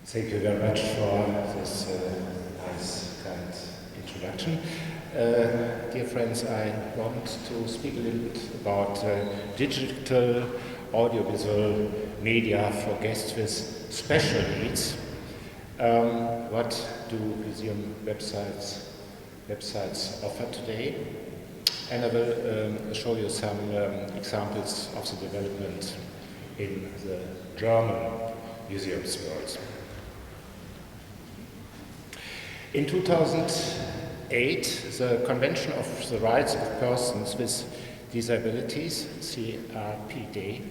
Thank you very much for this nice, kind introduction. Dear friends, I want to speak a little bit about digital audiovisual media for guests with special needs. What do museum websites offer today? And I will show you some examples of the development in the German museums world. In 2008, the Convention of the Rights of Persons with Disabilities, CRPD,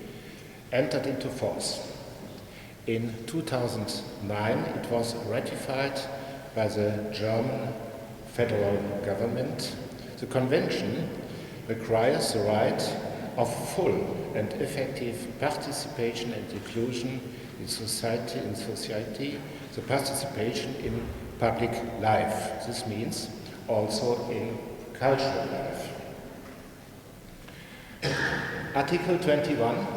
entered into force. In 2009, it was ratified by the German federal government. The Convention requires the right of full and effective participation and inclusion in society, the participation in public life. This means also in cultural life. Article 21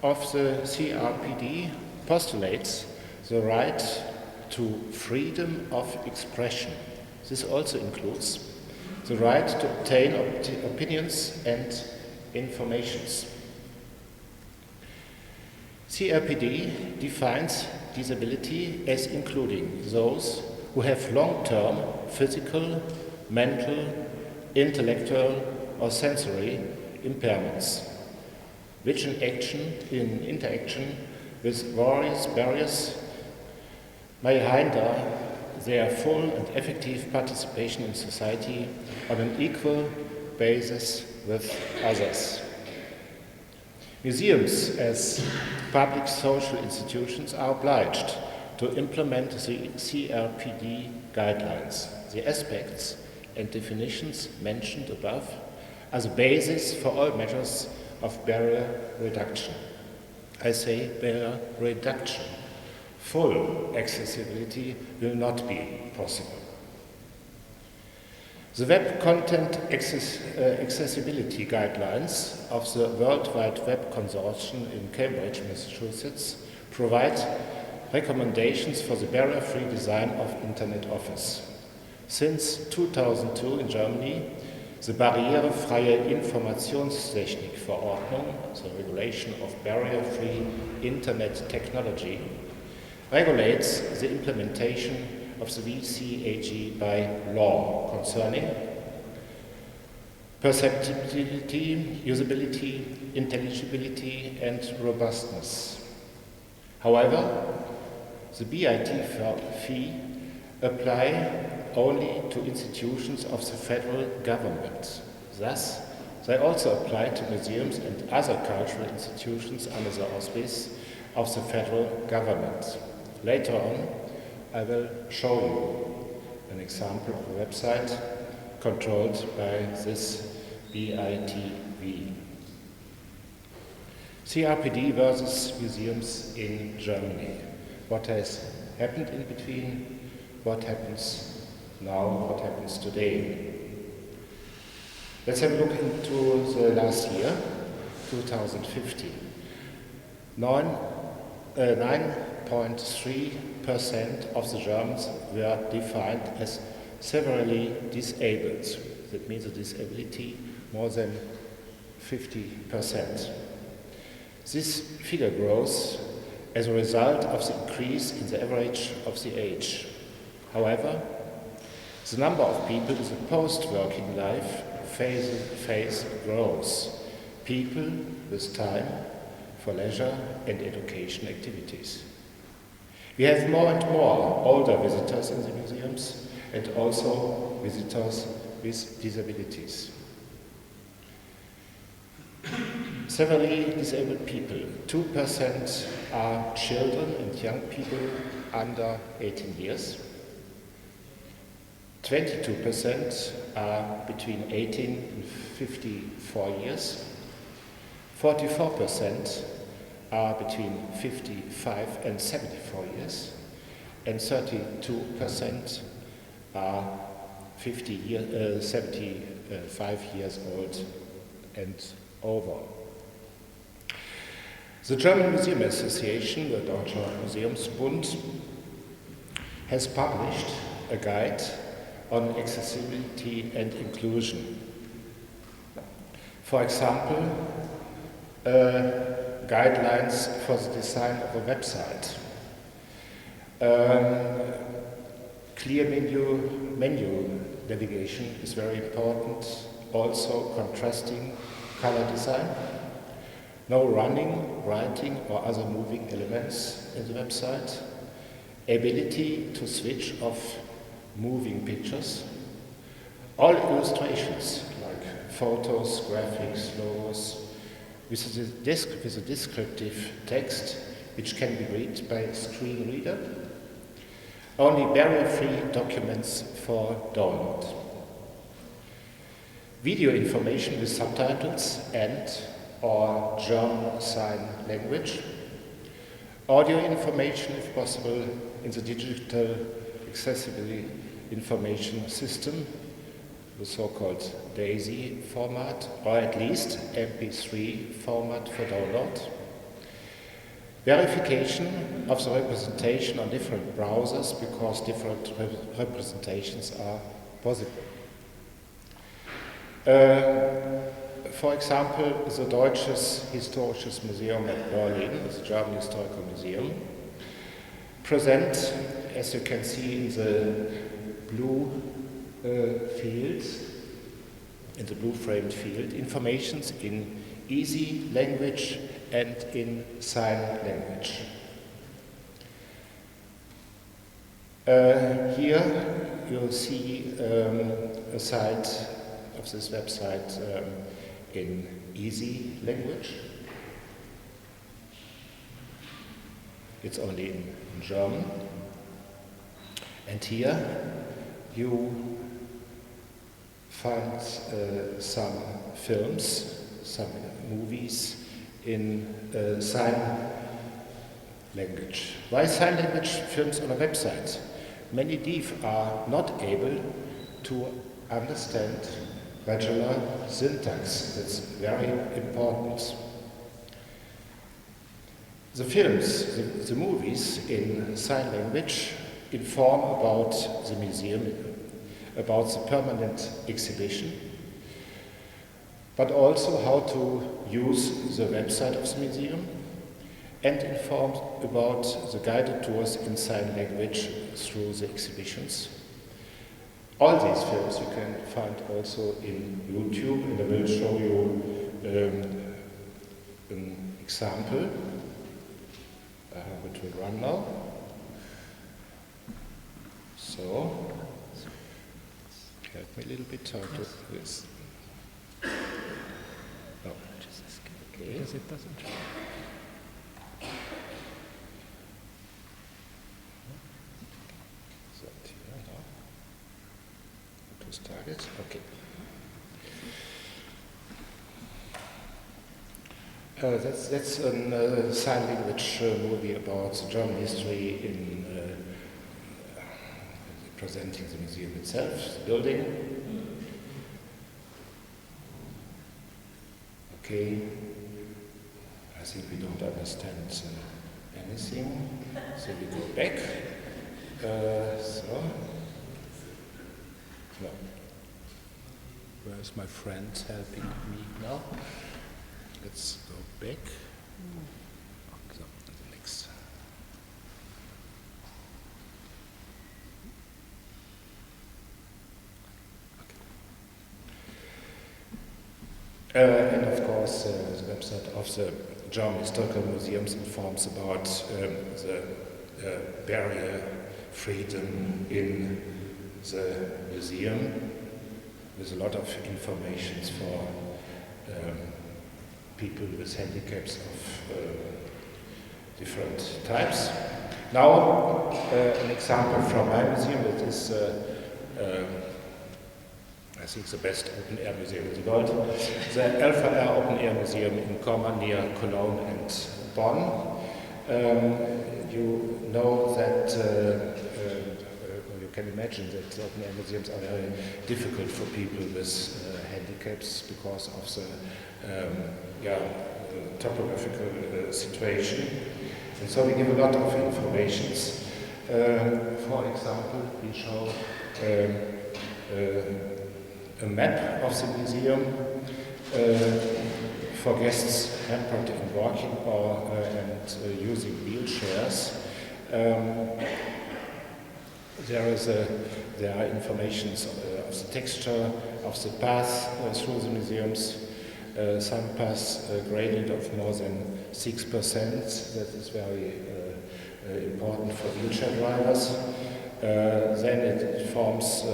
of the CRPD postulates the right to freedom of expression. This also includes the right to obtain opinions and informations. CRPD defines disability as including those who have long-term physical, mental, intellectual or sensory impairments, which in interaction with various barriers may hinder their full and effective participation in society on an equal basis with others. Museums, as public social institutions, are obliged to implement the CRPD guidelines. The aspects and definitions mentioned above are the basis for all measures of barrier reduction. I say barrier reduction. Full accessibility will not be possible. The Web Content Accessibility Guidelines of the World Wide Web Consortium in Cambridge, Massachusetts, provide recommendations for the barrier-free design of Internet Office. Since 2002 in Germany, the Barrierefreie Informationstechnik-Verordnung, the regulation of barrier-free Internet technology, regulates the implementation of the WCAG by law concerning perceptibility, usability, intelligibility, and robustness. However, the BIT fee apply only to institutions of the federal government. Thus, they also apply to museums and other cultural institutions under the auspice of the federal government. Later on, I will show you an example of a website controlled by this BITV. CRPD versus museums in Germany. What has happened in between? What happens now? What happens today? Let's have a look into the last year, 2015. 9.3% of the Germans were defined as severely disabled. That means a disability more than 50%. This figure grows as a result of the increase in the average of the age. However, the number of people in the post-working life phase grows. People with time for leisure and education activities. We have more and more older visitors in the museums and also visitors with disabilities. Severely disabled people, 2% are children and young people under 18 years. 22% are between 18 and 54 years. 44% are between 55 and 74 years, and 32% are 75 years old and over. The German Museum Association, the Deutscher Museumsbund, has published a guide on accessibility and inclusion. For example, guidelines for the design of a website, clear menu navigation is very important, also contrasting color design, no running, writing or other moving elements in the website, ability to switch off moving pictures, all illustrations like photos, graphics, logos, with a descriptive text which can be read by a screen reader, only barrier-free documents for download, video information with subtitles and or German Sign Language, audio information if possible in the digital accessibility information system, the so-called DAISY format, or at least MP3 format for download. Verification of the representation on different browsers because different representations are possible. For example, the Deutsches Historisches Museum at Berlin, the German Historical Museum, present, as you can see in the blue field, in the blue framed field, informations in easy language and in sign language. Here you'll see a site of this website in easy language. It's only in German. And here you find some films, some movies in sign language. Why sign language films on a website? Many deaf are not able to understand regular syntax. That's very important. The films, the movies in sign language inform about the museum, about the permanent exhibition, but also how to use the website of the museum, and inform about the guided tours in sign language through the exhibitions. All these films you can find also in YouTube, and I will show you an example which will run now. So, help me a little bit how to do this. No. Okay. Because it doesn't. So here now. To start it. Okay. That's a sign language movie about the German history in presenting the museum itself, the building. Okay, I think we don't understand anything, so we go back. No. Where's my friend helping me now? Let's go back. So, the next. And of course, the website of the German Historical Museums informs about the barrier freedom in the museum, with a lot of information for people with handicaps of different types. Now, an example from my museum that is I think the best open-air museum in the world, the LVR Open-Air Museum in Kommer near Cologne and Bonn. You know that, you can imagine that open-air museums are very difficult for people with handicaps because of the topographical situation. And so we give a lot of informations. For example, we show a map of the museum for guests hampered in walking or and using wheelchairs. There are informations of the texture of the path through the museums. Some paths gradient of more than 6%. That is very important for wheelchair drivers. Then it informs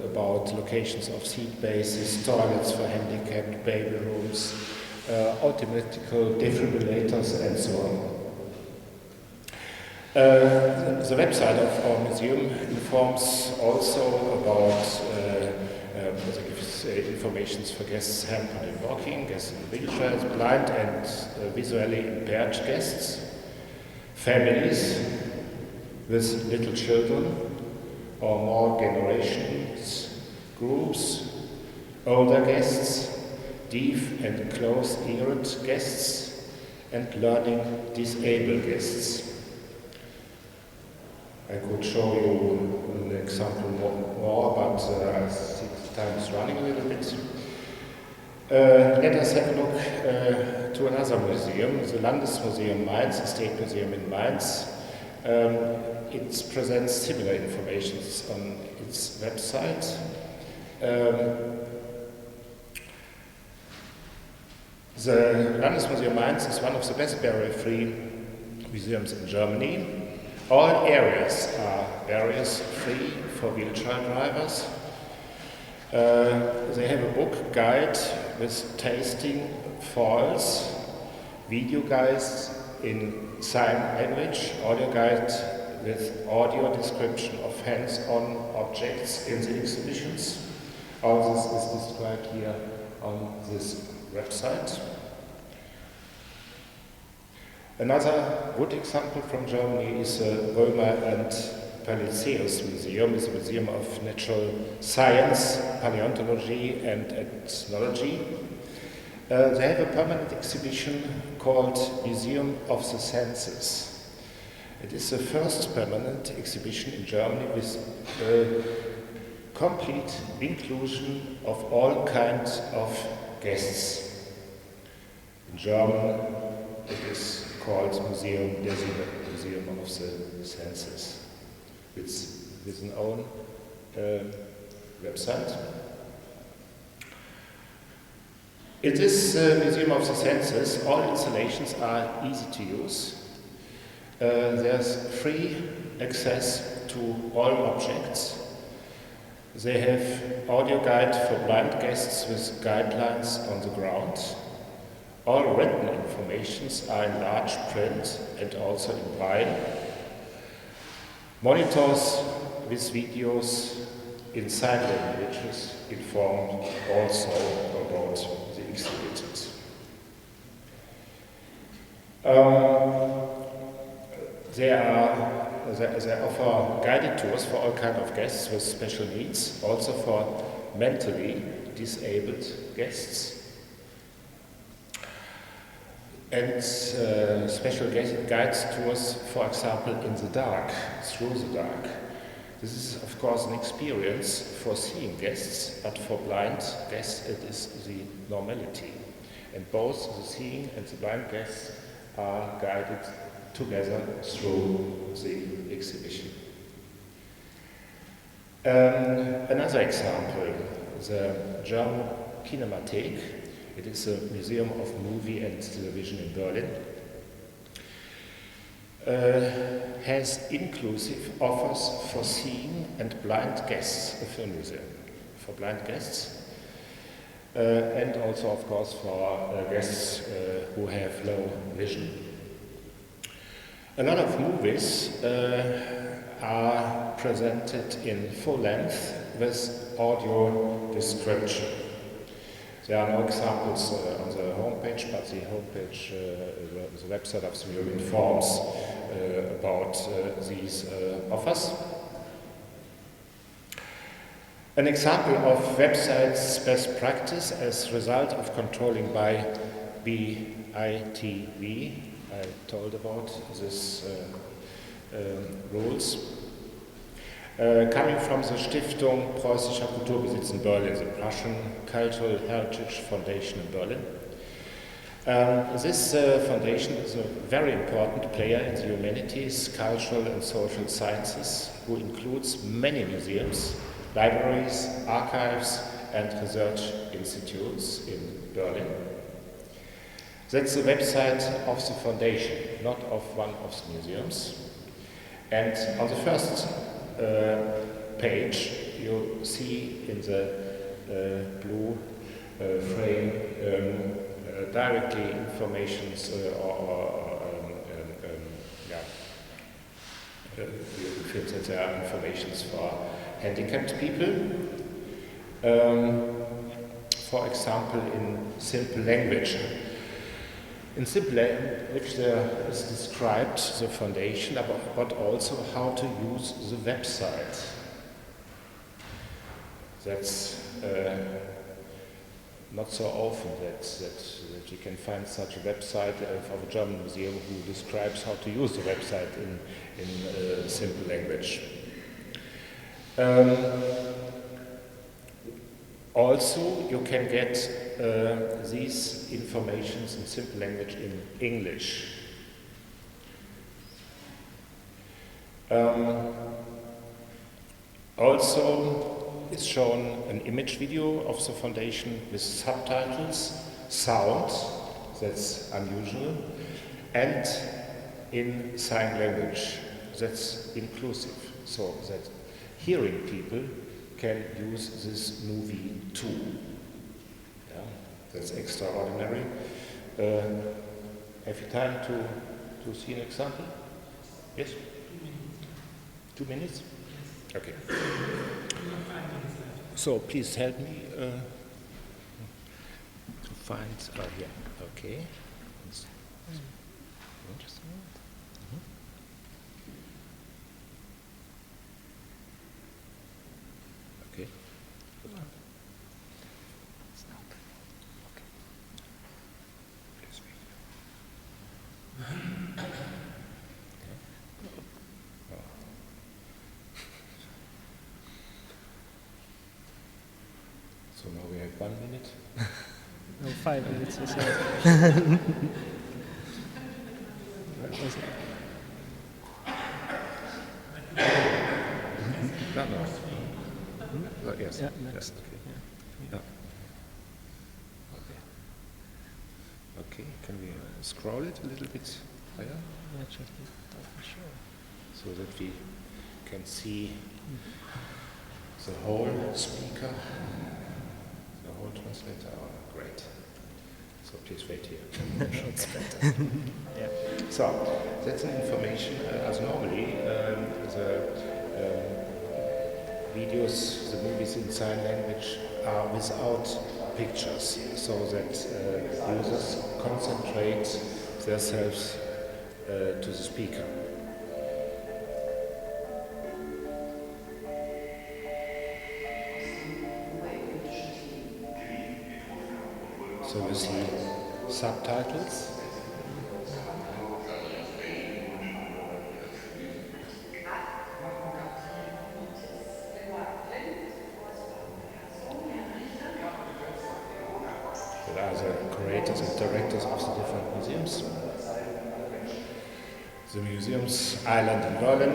about locations of seat bases, toilets for handicapped, baby rooms, automatic defibrillators, and so on. The website of our museum informs also about information for guests hampered in walking, guests in wheelchairs, blind and visually impaired guests, families with little children or more generations, groups, older guests, deaf and close-eared guests, and learning disabled guests. I could show you an example more, but I think the time is running a little bit. Let us have a look to another museum, the Landesmuseum Mainz, the State Museum in Mainz. It presents similar information on its website. The Landesmuseum Mainz is one of the best barrier-free museums in Germany. All areas are barriers-free for wheelchair drivers. They have a book guide with tasting falls, video guides in sign language, audio guide with audio description of hands-on objects in the exhibitions. All this is described here on this website. Another good example from Germany is the Römer and Paliseus Museum. It's a museum of natural science, paleontology, and ethnology. They have a permanent exhibition called Museum of the Senses. It is the first permanent exhibition in Germany with complete inclusion of all kinds of guests. In German, it is called Museum der Sinne, Museum of the Senses, with an own website. In this Museum of the Senses, all installations are easy to use. There's free access to all objects. They have audio guide for blind guests with guidelines on the ground. All written informations are in large print and also in braille. Monitors with videos in sign languages inform also about the exhibit. They offer guided tours for all kinds of guests with special needs, also for mentally disabled guests. And special guide tours, for example, in the dark, through the dark. This is, of course, an experience for seeing guests, but for blind guests it is the normality. And both the seeing and the blind guests are guided together through the exhibition. Another example, the German Kinemathek. It is a museum of movie and television in Berlin. Has inclusive offers for seeing and blind guests, a film museum for blind guests, and also, of course, for guests who have low vision. A lot of movies are presented in full length with audio description. There are no examples on the homepage, but the homepage, the website of the museum informs about these offers. An example of websites' best practice as a result of controlling by BITV. I told about this rules. Coming from the Stiftung Preußischer Kulturbesitz in Berlin, the Prussian Cultural Heritage Foundation in Berlin. This foundation is a very important player in the humanities, cultural and social sciences, who includes many museums, libraries, archives and research institutes in Berlin. That's the website of the foundation, not of one of the museums. And on the first page you see in the blue frame directly informations you feel that there are informations for handicapped people. For example, in simple language. In simple language there is described the foundation, but also how to use the website. That's not so often that you can find such a website of a German museum who describes how to use the website in simple language. Also, you can get these informations in simple language in English. Also, it's shown an image video of the foundation with subtitles, sound, that's unusual, and in sign language, that's inclusive, so that hearing people can use this movie too. Yeah, that's extraordinary. Have you time to see an example? Yes? 2 minutes? Okay. So please help me to find, here, okay. Interesting. Okay. Please wait. So now we have 1 minute. No, 5 minutes or so. No. Yes. Yeah, next. Yes, okay. Yeah. Okay, can we scroll it a little bit higher? Yeah, check it out for sure. So that we can see the whole speaker, the whole translator. Oh, great. So please wait here. It's better. Yeah. So that's the information. As normally, the videos, the movies in sign language are without pictures, so that users concentrate themselves to the speaker. So you see subtitles. There are the curators and directors of the different museums. The museums Island in Berlin.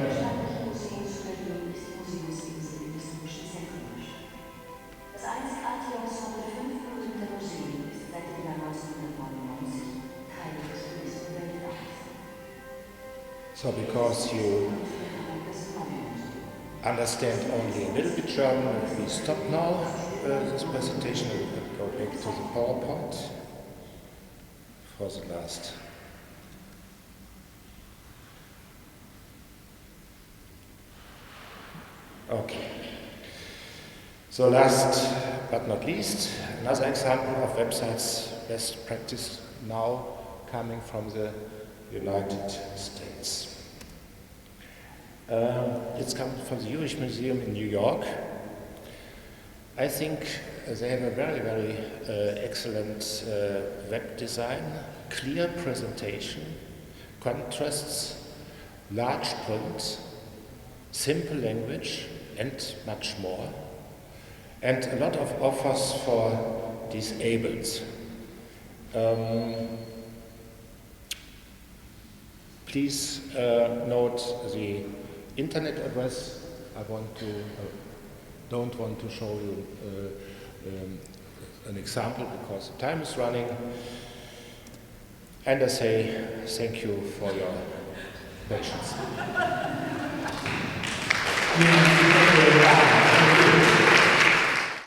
So because you understand only a little bit German, we stop now this presentation and go back to the PowerPoint for the last. Okay. So last but not least, another example of websites best practice now coming from the United States. It's come from the Jewish Museum in New York. I think they have a very, very excellent web design clear presentation, contrasts, large print, simple language, and much more, and a lot of offers for disabled. Please note the internet address. I don't want to show you an example because the time is running. And I say thank you for your patience.